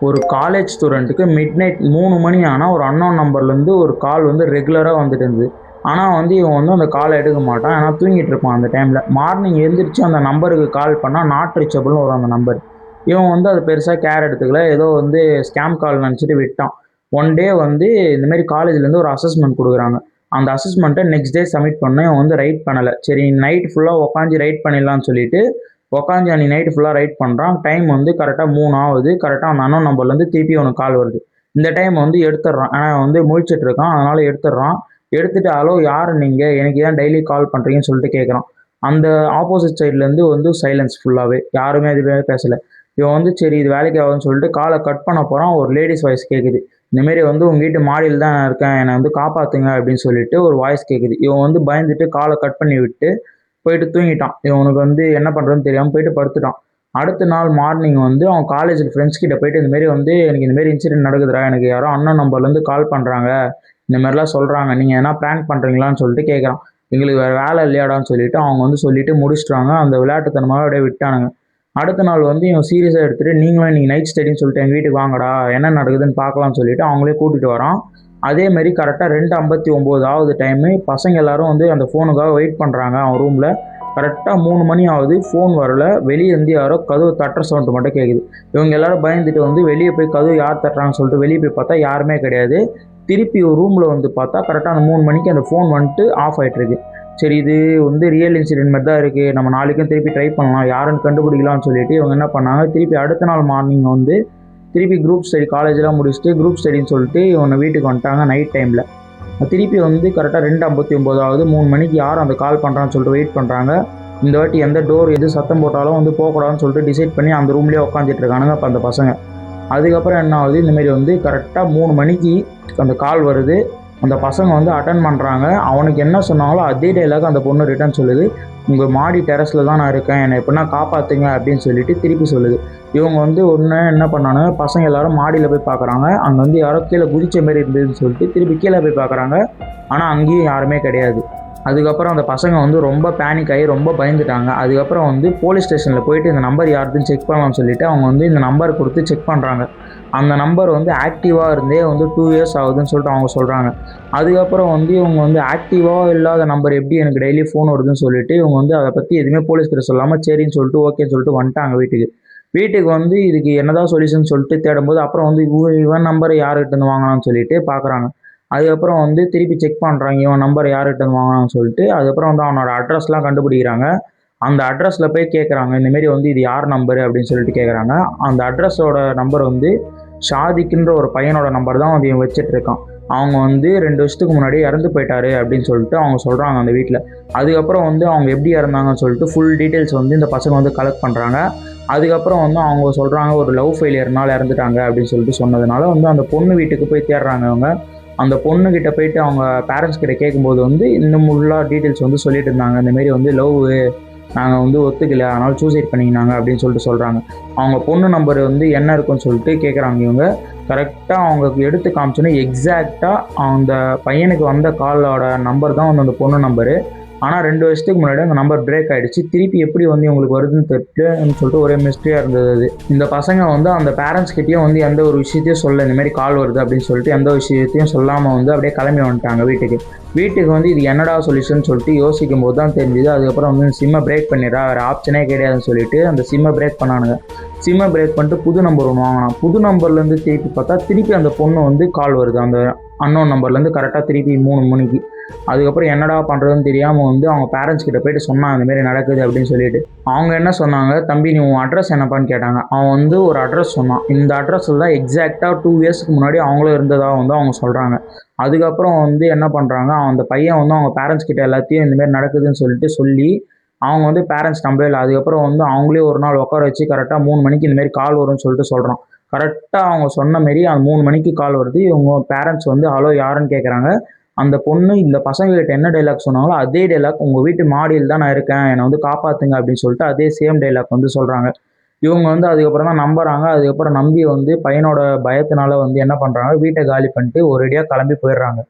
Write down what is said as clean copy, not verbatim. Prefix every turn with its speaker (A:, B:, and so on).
A: ஒரு காலேஜ் ஸ்டூடெண்ட்டுக்கு mid night 3 மணி ஆனால் ஒரு அன்னோன் நம்பர்லேருந்து ஒரு கால் வந்து ரெகுலராக வந்துட்டு இருந்தது. ஆனால் வந்து இவன் வந்து அந்த காலை எடுக்க மாட்டான். ஏன்னா தூங்கிட்டு இருப்பான் அந்த டைமில். மார்னிங் எழுந்திரிச்சு அந்த நம்பருக்கு கால் பண்ணால் நாட் ரீச்சபிள்னு வரும் அந்த நம்பர். இவன் வந்து அது பெருசாக கேர் எடுத்துக்கல. ஏதோ வந்து ஸ்கேம் கால் நினச்சிட்டு விட்டான். ஒன் டே வந்து இந்தமாரி காலேஜ்லேருந்து ஒரு அசஸ்மெண்ட் கொடுக்குறாங்க. அந்த அசஸ்மெண்ட்டை நெக்ஸ்ட் டே சப்மிட் பண்ண இவன் வந்து ரைட் பண்ணலை. சரி நைட் ஃபுல்லாக உட்காந்து ரைட் பண்ணிடலான்னு சொல்லிட்டு உட்காந்து அன்றைக்கி நைட்டு ஃபுல்லாக ரைட் பண்ணுறான். டைம் வந்து கரெக்டாக 3 ஆகுது. கரெக்டாக அந்த அன்னோன் நம்பர்லேருந்து திருப்பி அவனுக்கு கால் வருது. இந்த டைம் வந்து எடுத்துடுறான். ஏன்னா வந்து முழிச்சிட்டு இருக்கான், அதனால் எடுத்துடுறான். எடுத்துட்டு ஹலோ யார் நீங்கள், எனக்கு ஏன் டெய்லி கால் பண்ணுறீங்கன்னு சொல்லிட்டு கேட்குறான். அந்த ஆப்போசிட் சைட்லேருந்து வந்து சைலன்ஸ் ஃபுல்லாகவே, யாருமே எதுவுமே பேசலை. இவன் வந்து சரி இது வேலைக்கு ஆகுதுன்னு சொல்லிட்டு காலை கட் பண்ண போகிறான். ஒரு லேடிஸ் வாய்ஸ் கேட்குது. இந்தமாரி வந்து உங்கள் வீட்டு மாடியில் தான் இருக்கேன், என்னை வந்து காப்பாற்றுங்க அப்படின்னு சொல்லிட்டு ஒரு வாய்ஸ் கேட்குது. இவன் வந்து பயந்துட்டு காலை கட் பண்ணி விட்டு போயிட்டு தூங்கிட்டான். இவனுக்கு வந்து என்ன பண்ணுறதுன்னு தெரியாமல் போயிட்டு படுத்துட்டான். அடுத்த நாள் மார்னிங் வந்து அவன் காலேஜில் ஃப்ரெண்ட்ஸ் கிட்ட போயிட்டு இந்தமாரி வந்து எனக்கு இந்தமாரி இன்சிடென்ட் நடக்குதுடா, எனக்கு யாரோ அண்ணன் நம்பர்லேருந்து கால் பண்ணுறாங்க, இந்த மாதிரிலாம் சொல்கிறாங்க, நீங்கள் எதனா ப்ராங்க் பண்ணுறீங்களான்னு சொல்லிட்டு கேட்குறான். எங்களுக்கு வேறு வேலை இல்லையாடான்னு சொல்லிட்டு அவங்க வந்து சொல்லிட்டு முடிச்சிட்டாங்க. அந்த விளையாட்டுத்தனமாக அப்படியே விட்டானுங்க. அடுத்த நாள் வந்து இவன் சீரியஸாக எடுத்துகிட்டு நீங்களும் இன்றைக்கி நைட் ஸ்டடின்னு சொல்லிட்டு எங்கள் வீட்டுக்கு வாங்கடா, என்ன நடக்குதுன்னு பார்க்கலாம்னு சொல்லிட்டு அவங்களே கூட்டிகிட்டு வரான். அதேமாரி கரெக்டாக 2:59 ஆகுது டைமு. பசங்க எல்லாரும் வந்து அந்த ஃபோனுக்காக வெயிட் பண்ணுறாங்க அவன் ரூமில். கரெக்டாக 3 மணி ஆகுது, ஃபோன் வரல. வெளியே இருந்து யாரோ கதவு தட்டுற சவுண்டு மட்டும் கேட்குது. இவங்க எல்லாரும் பயந்துட்டு வந்து வெளியே போய் கதவு யார் தட்டுறாங்கன்னு சொல்லிட்டு வெளியே போய் பார்த்தா யாருமே கிடையாது. திருப்பி ஒரு ரூமில் வந்து பார்த்தா கரெக்டாக அந்த 3 மணிக்கு அந்த ஃபோன் வந்துட்டு ஆஃப் ஆகிட்டுருக்கு. சரி இது வந்து ரியல் இன்சிடென்ட் மாதிரி தான் இருக்குது, நம்ம நாளைக்கும் திருப்பி ட்ரை பண்ணலாம், யாருன்னு கண்டுபிடிக்கலாம்னு சொல்லிட்டு இவங்க என்ன பண்ணாங்க, திருப்பி அடுத்த நாள் மார்னிங் வந்து திருப்பி குரூப் ஸ்டடி காலேஜெலாம் முடிச்சுட்டு குரூப் ஸ்டடின்னு சொல்லிட்டு இவனை வீட்டுக்கு வந்துட்டாங்க நைட் டைமில். திருப்பி வந்து கரெக்டாக 2:59 ஆகுது. 3 மணிக்கு யார் அந்த கால் பண்ணுறான்னு சொல்லிட்டு வெயிட் பண்ணுறாங்க. இந்த வாட்டி எந்த டோர் எது சத்தம் போட்டாலும் வந்து போகக்கூடாதுன்னு சொல்லிட்டு டிசைட் பண்ணி அந்த ரூம்லேயே உட்காந்துட்டு இருக்கானுங்க அப்போ அந்த பசங்க. அதுக்கப்புறம் என்ன ஆகுது, இந்தமாரி வந்து கரெக்டாக 3 மணிக்கு அந்த கால் வருது. அந்த பசங்க வந்து அட்டன் பண்ணுறாங்க. அவனுக்கு என்ன சொன்னாங்களோ அதே டைலாக் அந்த பொண்ணு ரிட்டன் சொல்லுது. உங்கள் மாடி டெரஸில் தான் நான் இருக்கேன், என்னை எப்படின்னா காப்பாற்றுங்க அப்படின்னு சொல்லிட்டு திருப்பி சொல்லுது. இவங்க வந்து ஒன்று என்ன பண்ணானுங்க, பசங்க எல்லாரும் மாடியில் போய் பார்க்குறாங்க. அங்கே வந்து யாரோ கீழே குதிச்ச மாரி இருந்ததுன்னு சொல்லிட்டு திருப்பி கீழே போய் பார்க்குறாங்க. ஆனால் அங்கேயும் யாருமே கிடையாது. அதுக்கப்புறம் அந்த பசங்க வந்து ரொம்ப பேனிக் ஆகி ரொம்ப பயந்துட்டாங்க. அதுக்கப்புறம் வந்து போலீஸ் ஸ்டேஷனில் போயிட்டு இந்த நம்பர் யாருதுன்னு செக் பண்ணலாம்னு சொல்லிட்டு அவங்க வந்து இந்த நம்பர் கொடுத்து செக் பண்ணுறாங்க. அந்த நம்பர் வந்து ஆக்டிவாக இருந்தே வந்து 2 இயர்ஸ் ஆகுதுன்னு சொல்லிட்டு அவங்க சொல்கிறாங்க. அதுக்கப்புறம் வந்து இவங்க வந்து ஆக்டிவாக இல்லாத நம்பர் எப்படி எனக்கு டெய்லி ஃபோன் வருதுன்னு சொல்லிட்டு இவங்க வந்து அதை பற்றி எதுவுமே போலீஸ்கிட்ட சொல்லாமல் சரின்னு சொல்லிட்டு ஓகேன்னு சொல்லிட்டு வந்துட்டாங்க வீட்டுக்கு. வீட்டுக்கு வந்து இதுக்கு என்னதான் சொல்யூஷன் சொல்லிட்டு தேடும்போது அப்புறம் வந்து இவன் நம்பரை யார்கிட்டேருந்து வாங்கலாம்னு சொல்லிட்டு பார்க்குறாங்க. அதுக்கப்புறம் வந்து திருப்பி செக் பண்ணுறாங்க இவன் நம்பர் யார்கிட்டேருந்து வாங்கலாம்னு சொல்லிட்டு. அதுக்கப்புறம் வந்து அவனோட அட்ரஸ்லாம் கண்டுபிடிக்கிறாங்க. அந்த அட்ரஸில் போய் கேட்குறாங்க, இந்தமாரி வந்து இது யார் நம்பரு அப்படின்னு சொல்லிட்டு கேட்குறாங்க. அந்த அட்ரஸோட நம்பர் வந்து ஷாதிக்குன்ற ஒரு பையனோட நம்பர் தான் வந்து இவன் வச்சுட்டு இருக்கான். அவங்க வந்து 2 வருஷத்துக்கு முன்னாடி இறந்து போயிட்டாரு அப்படின்னு சொல்லிட்டு அவங்க சொல்கிறாங்க அந்த வீட்டில். அதுக்கப்புறம் வந்து அவங்க எப்படி இறந்தாங்கன்னு சொல்லிட்டு ஃபுல் டீட்டெயில்ஸ் வந்து இந்த பசங்க வந்து கலெக்ட் பண்ணுறாங்க. அதுக்கப்புறம் வந்து அவங்க சொல்கிறாங்க ஒரு லவ் ஃபெயிலியர்னால் இறந்துட்டாங்க அப்படின்னு சொல்லிட்டு சொன்னதுனால வந்து அந்த பொண்ணு வீட்டுக்கு போய் தேடுறாங்க அவங்க. அந்த பொண்ணுக்கிட்ட போயிட்டு அவங்க பேரண்ட்ஸ் கிட்ட கேட்கும்போது வந்து இன்னும் ஃபுல்லாக டீட்டெயில்ஸ் வந்து சொல்லிட்டு இருந்தாங்க. இந்தமாரி வந்து லவ் நாங்கள் வந்து ஒத்துக்கல, அதனால் சூசைட் பண்ணிக்கினாங்க அப்படின்னு சொல்லிட்டு சொல்கிறாங்க. அவங்க பொண்ணு நம்பர் வந்து என்ன இருக்குன்னு சொல்லிட்டு கேட்குறாங்க இவங்க. கரெக்டாக அவங்க எடுத்து காமிச்சோன்னே எக்ஸாக்டாக அந்த பையனுக்கு வந்த காலோட நம்பர் தான் வந்து அந்த பொண்ணு நம்பரு. ஆனால் 2 வருஷத்துக்கு முன்னாடி அந்த நம்பர் பிரேக் ஆகிடுச்சு. திருப்பி எப்படி வந்து இவங்களுக்கு வருதுன்னு தெரியலன்னு சொல்லிட்டு ஒரே மிஸ்ட்ரியாக இருந்தது அது. இந்த பசங்க வந்து அந்த பேரண்ட்ஸ் கிட்டேயும் வந்து எந்த ஒரு விஷயத்தையும் சொல்ல, இந்தமாரி கால் வருது அப்படின்னு சொல்லிட்டு எந்த விஷயத்தையும் சொல்லாமல் வந்து அப்படியே கிளம்பி வந்துட்டாங்க வீட்டுக்கு. வீட்டுக்கு வந்து இது என்னடா சொல்யூஷன் சொல்லிட்டு யோசிக்கும் போது தான் தெரிஞ்சுது. அதுக்கப்புறம் வந்து சிம்மை பிரேக் பண்ணிடுறா, வேறு ஆப்ஷனே கிடையாதுன்னு சொல்லிட்டு அந்த சிம்மை பிரேக் பண்ணானுங்க. சிம்மை பிரேக் பண்ணிட்டு புது நம்பர் ஒன்று வாங்கினான். புது நம்பர்லேருந்து திருப்பி பார்த்தா திருப்பி அந்த பொண்ணு வந்து கால் வருது அந்த அன்னோன் நம்பர்லேருந்து கரெக்டாக திருப்பி 3 மணிக்கு. அதுக்கப்புறம் என்னடா பண்ணுறதுன்னு தெரியாமல் வந்து அவங்க பேரண்ட்ஸ் கிட்ட போயிட்டு சொன்னாங்க இந்தமாரி நடக்குது அப்படின்னு சொல்லிட்டு. அவங்க என்ன சொன்னாங்க, தம்பி நீ உன் அட்ரஸ் என்னப்பான்னு கேட்டாங்க. அவன் வந்து ஒரு அட்ரஸ் சொன்னான். இந்த அட்ரஸில் தான் எக்ஸாக்டாக 2 இயர்ஸ்க்கு முன்னாடி அவங்களும் இருந்ததாக வந்து அவங்க சொல்கிறாங்க. அதுக்கப்புறம் வந்து என்ன பண்ணுறாங்க, அந்த பையன் வந்து அவங்க பேரண்ட்ஸ் கிட்ட எல்லாத்தையும் இந்தமாரி நடக்குதுன்னு சொல்லிட்டு சொல்லி அவங்க வந்து பேரண்ட்ஸ் நம்பவே இல்லை. அதுக்கப்புறம் வந்து அவங்களே ஒரு நாள் உட்கார வச்சு கரெக்டாக 3 மணிக்கு இந்தமாரி கால் வரும்னு சொல்லிட்டு சொல்கிறான். கரெக்டாக அவங்க சொன்ன மாரி அந்த 3 மணிக்கு கால் வருது. இவங்க பேரண்ட்ஸ் வந்து ஹலோ யாருன்னு கேட்குறாங்க. அந்த பொண்ணு இந்த பசங்கள்கிட்ட என்ன டைலாக் சொன்னாங்களோ அதே டைலாக், உங்கள் வீட்டு மாடியில் தான் நான் இருக்கேன், என்னை வந்து காப்பாற்றுங்க அப்படின்னு சொல்லிட்டு அதே சேம் டைலாக் வந்து சொல்கிறாங்க. இவங்க வந்து அதுக்கப்புறம் தான் நம்புறாங்க. அதுக்கப்புறம் நம்பி வந்து பையனோட பயத்தினால வந்து என்ன பண்ணுறாங்க, வீட்டை காலி பண்ணிட்டு ஒரேடியாக கிளம்பி போயிடுறாங்க.